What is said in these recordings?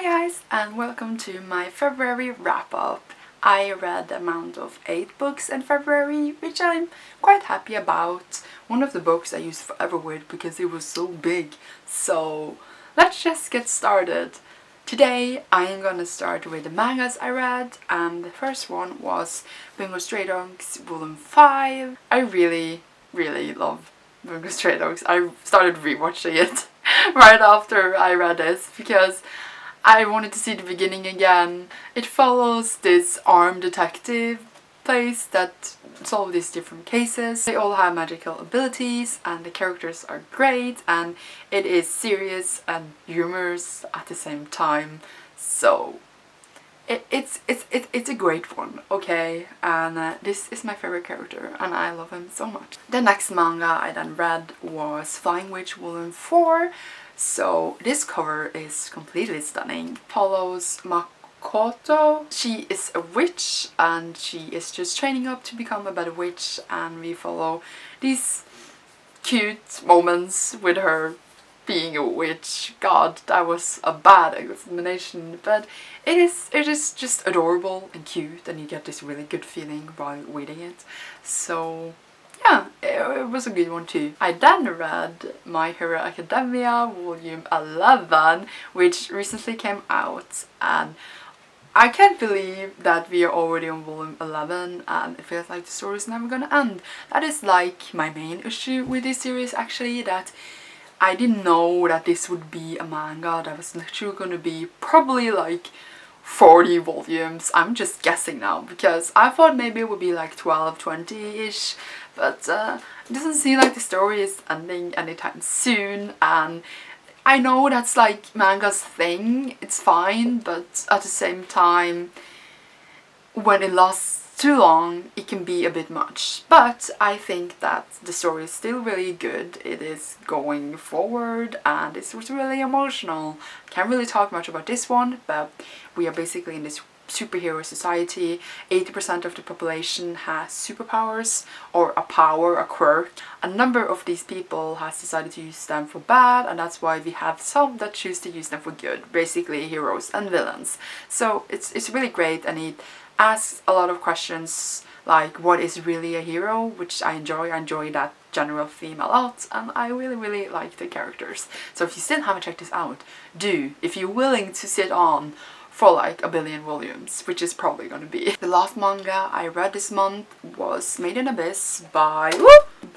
Hi guys, and welcome to my February wrap-up. I read the amount of 8 books in February, which I'm quite happy about. One of the books I used forever with because it was so big. So let's just get started. Today I am gonna start with the mangas I read, and the first one was Bungo Stray Dogs Volume 5. I really love Bungo Stray Dogs. I started rewatching it right after I read this because I wanted to see the beginning again. It follows this armed detective place that solve these different cases. They all have magical abilities and the characters are great and it is serious and humorous at the same time. So it's a great one, okay? And this is my favorite character and I love him so much. The next manga I then read was Flying Witch Volume 4. So this cover is completely stunning. Follows Makoto. She is a witch and she is just training up to become a better witch, and we follow these cute moments with her being a witch. God, that was a bad explanation, but it is just adorable and cute and you get this really good feeling while reading it. So yeah, it was a good one too. I then read My Hero Academia Volume 11, which recently came out, and I can't believe that we are already on Volume 11 and it feels like the story is never gonna end. That is like my main issue with this series actually, that I didn't know that this would be a manga that was literally gonna be probably like 40 volumes. I'm just guessing now because I thought maybe it would be like 12, 20-ish, but it doesn't seem like the story is ending anytime soon, and I know that's like manga's thing, it's fine, but at the same time, when it lasts too long, it can be a bit much. But I think that the story is still really good. It is going forward and it was really emotional. Can't really talk much about this one, but we are basically in this superhero society. 80% of the population has superpowers or a power, a quirk. A number of these people has decided to use them for bad, and that's why we have some that choose to use them for good, basically heroes and villains. So it's really great, and it asks a lot of questions like what is really a hero, which I enjoy that general theme a lot, and I really like the characters. So if you still haven't checked this out, do, if you're willing to sit on for like a billion volumes, which is probably gonna be. The last manga I read this month was Made in Abyss by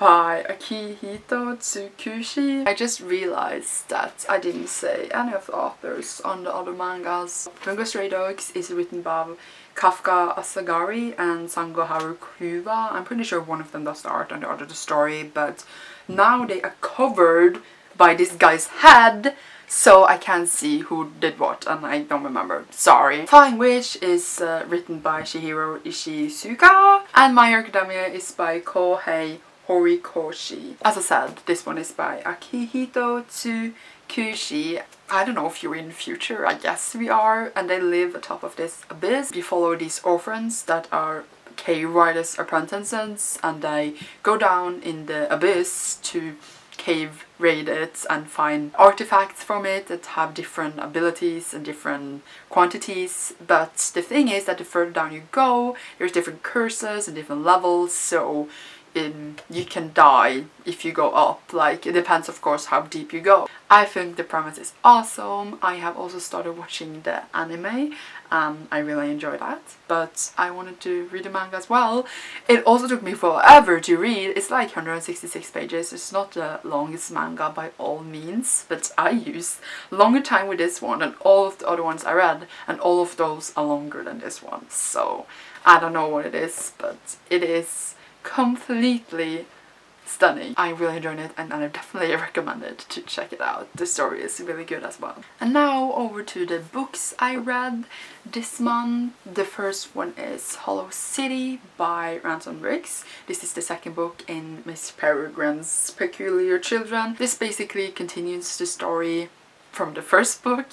Akihito Tsukushi. I just realized that I didn't say any of the authors on the other mangas. Bungo Stray Dogs is written by Kafka, Asagiri and Sango Harukawa. I'm pretty sure one of them does the art and the other the story, but now they are covered by this guy's head, so I can't see who did what and I don't remember. Sorry. Flying Witch is written by Chihiro Ishizuka and My Hero Academia is by Kohei Horikoshi. As I said, this one is by Akihito Tsukushi. I don't know if you're in the future, I guess we are, and they live atop of this abyss. You follow these orphans that are cave riders apprentices, and they go down in the abyss to cave raid it and find artifacts from it that have different abilities and different quantities. But the thing is that the further down you go, there's different curses and different levels, so you can die if you go up. Like, it depends of course how deep you go. I think the premise is awesome. I have also started watching the anime. I really enjoy that, but I wanted to read the manga as well. It also took me forever to read. It's like 166 pages. It's not the longest manga by all means, but I used longer time with this one than all of the other ones I read, and all of those are longer than this one. So I don't know what it is, but it is completely stunning. I really enjoyed it and I definitely recommend it to check it out. The story is really good as well. And now over to the books I read this month. The first one is Hollow City by Ransom. This is the second book in Miss Peregrine's Peculiar Children. This basically continues the story from the first book.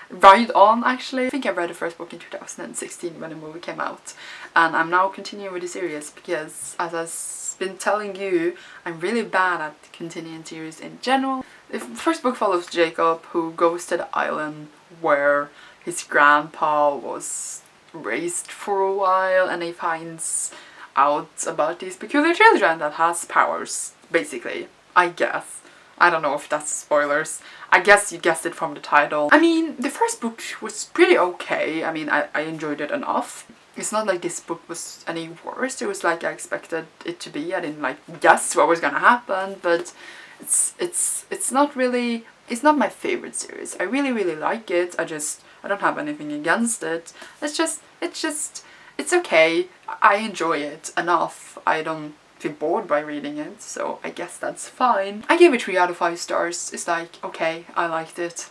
Right on actually. I think I read the first book in 2016 when the movie came out, and I'm now continuing with the series because, as I've been telling you, I'm really bad at continuing series in general. The first book follows Jacob, who goes to the island where his grandpa was raised for a while, and he finds out about these peculiar children that has powers, basically. I guess. I don't know if that's spoilers. I guess you guessed it from the title. I mean, the first book was pretty okay. I mean, I enjoyed it enough. It's not like this book was any worse. It was like I expected it to be. I didn't like guess what was gonna happen, but it's not really, it's not my favorite series. I really like it. I don't have anything against it. It's okay. I enjoy it enough. I don't feel bored by reading it, so I guess that's fine. I gave it 3 out of 5 stars. It's like, okay, I liked it.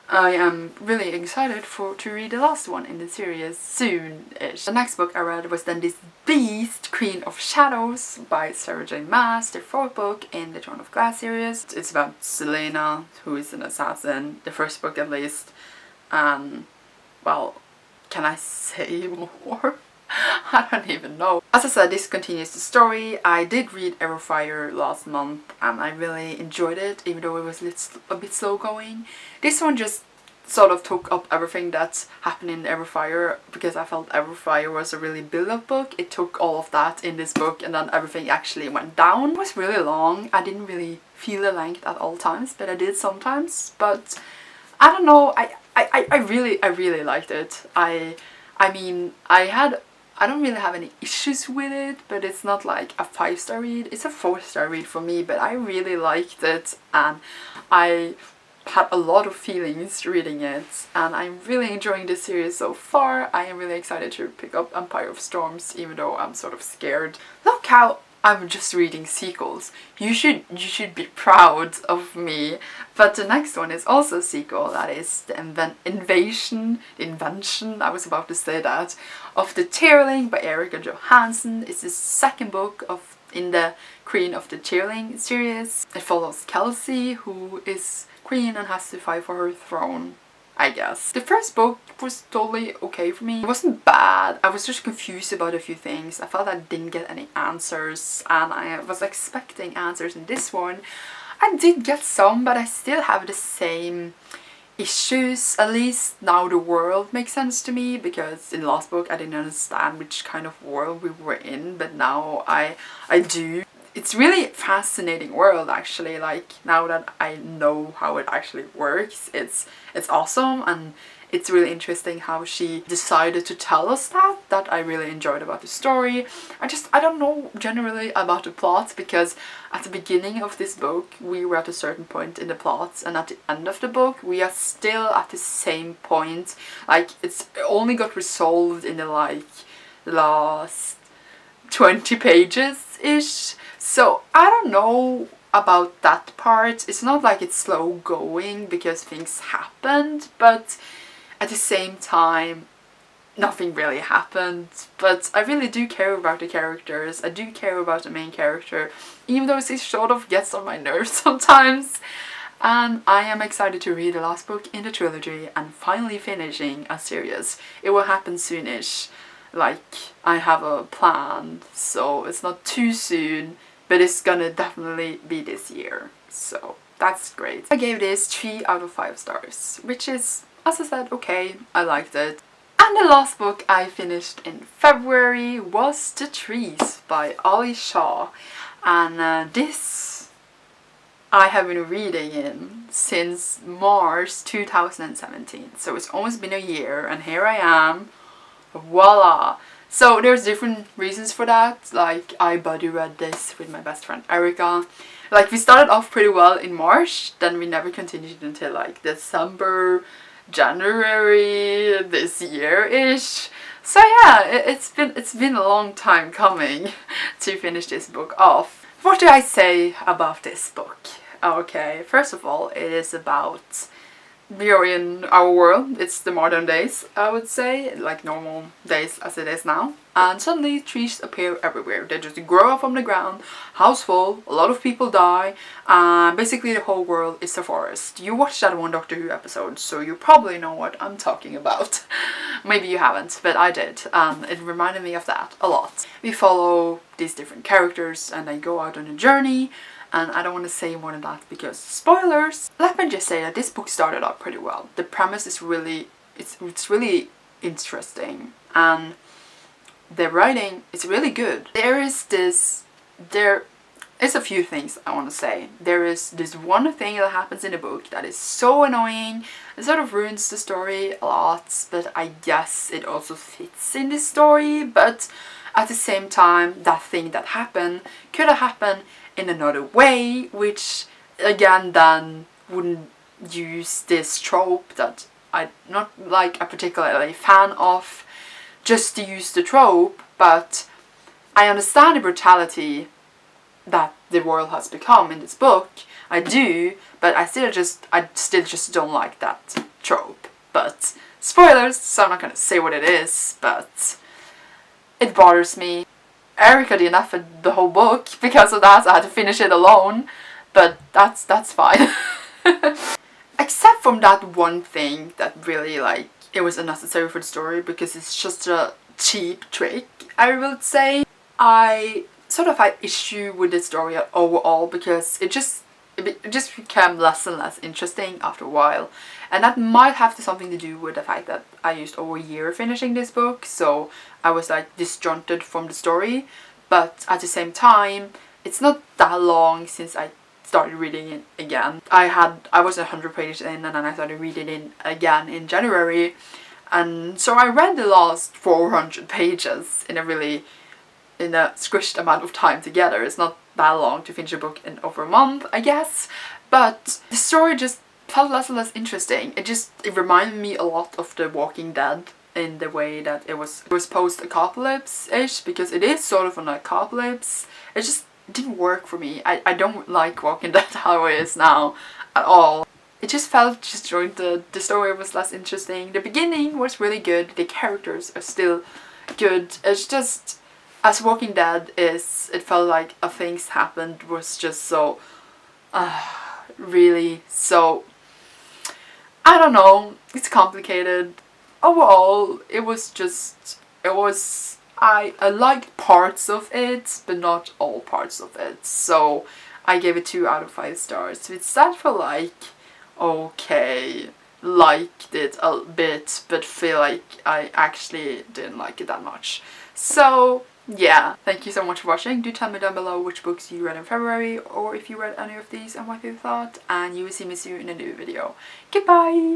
I am really excited to read the last one in the series soon-ish. The next book I read was then this Beast, Queen of Shadows by Sarah J. Maas, the 4th book in the Throne of Glass series. It's about Selena, who is an assassin, the first book at least. Well, can I say more? I don't even know. As I said, this continues the story. I did read Everfire last month and I really enjoyed it, even though it was a bit slow going. This one just sort of took up everything that's happened in Everfire, because I felt Everfire was a really build-up book. It took all of that in this book and then everything actually went down. It was really long. I didn't really feel the length at all times, but I did sometimes. But I don't know, I really liked it. I mean, I don't really have any issues with it, but it's not like a 5-star read. It's a 4-star read for me, but I really liked it and I had a lot of feelings reading it, and I'm really enjoying this series so far. I am really excited to pick up Empire of Storms, even though I'm sort of scared. Look how I'm just reading sequels. You should be proud of me. But the next one is also a sequel. That is the Invention, I was about to say that, of the Tearling by Erika Johansen. It's the 2nd book in the Queen of the Tearling series. It follows Kelsey, who is queen and has to fight for her throne, I guess. The first book was totally okay for me. It wasn't bad. I was just confused about a few things. I felt I didn't get any answers, and I was expecting answers in this one. I did get some, but I still have the same issues. At least now the world makes sense to me, because in the last book I didn't understand which kind of world we were in, but now I do. It's really fascinating world, actually. Like, now that I know how it actually works, it's awesome, and it's really interesting how she decided to tell us that I really enjoyed about the story. I don't know generally about the plot, because at the beginning of this book we were at a certain point in the plot, and at the end of the book we are still at the same point. Like, it only got resolved in the like last 20 pages-ish. So I don't know about that part. It's not like it's slow going because things happened, but at the same time nothing really happened. But I really do care about the characters. I do care about the main character, even though he sort of gets on my nerves sometimes. And I am excited to read the last book in the trilogy and finally finishing a series. It will happen soonish. Like, I have a plan, so it's not too soon, but it's gonna definitely be this year, so that's great. I gave this 3 out of 5 stars, which is, as I said, okay. I liked it. And the last book I finished in February was The Trees by Ali Shah, and this I have been reading in since March 2017, so it's almost been a year, and here I am. Voila! So there's different reasons for that. Like, I buddy read this with my best friend Erika. Like, we started off pretty well in March, then we never continued until like December, January this year-ish. So yeah, it's been a long time coming to finish this book off. What do I say about this book? Okay, first of all, it is about, we are in our world. It's the modern days, I would say, like normal days as it is now. And suddenly trees appear everywhere. They just grow up from the ground, house full, a lot of people die, and basically the whole world is a forest. You watched that one Doctor Who episode, so you probably know what I'm talking about. Maybe you haven't, but I did, and it reminded me of that a lot. We follow these different characters and they go out on a journey. And I don't want to say more than that because spoilers. Let me just say that this book started out pretty well. The premise is really it's really interesting, and the writing is really good. There is a few things I want to say. There is this one thing that happens in the book that is so annoying. It sort of ruins the story a lot, but I guess it also fits in this story. But at the same time, that thing that happened could have happened in another way, which again then wouldn't use this trope that I'm not like a particularly fan of, just to use the trope. But I understand the brutality that the world has become in this book. I do, but I still just don't like that trope. But spoilers, so I'm not gonna say what it is, but it bothers me. Erika didn't have the whole book because of that, so I had to finish it alone, but that's fine. Except from that one thing that really, like, it was unnecessary for the story because it's just a cheap trick, I would say. I sort of had issue with the story overall because it just became less and less interesting after a while, and that might have something to do with the fact that I used over a year finishing this book, so I was like disjointed from the story. But at the same time, it's not that long since I started reading it again. I was 100 pages in, and then I started reading it again in January, and so I read the last 400 pages in a squished amount of time together. It's not that long to finish a book in over a month, I guess, but the story just felt less and less interesting. It reminded me a lot of The Walking Dead in the way that it was post-apocalypse-ish, because it is sort of an apocalypse. It just didn't work for me. I don't like Walking Dead how it is now at all. It just felt disjointed. The story was less interesting. The beginning was really good. The characters are still good. It's just, as Walking Dead is, it felt like things happened was just so, really so, I don't know, it's complicated. Overall, I liked parts of it, but not all parts of it. So I gave it 2 out of 5 stars, which that felt like, okay, liked it a bit, but feel like I actually didn't like it that much. So yeah, thank you so much for watching. Do tell me down below which books you read in February, or if you read any of these and what you thought, and you will see me soon in a new video. Goodbye!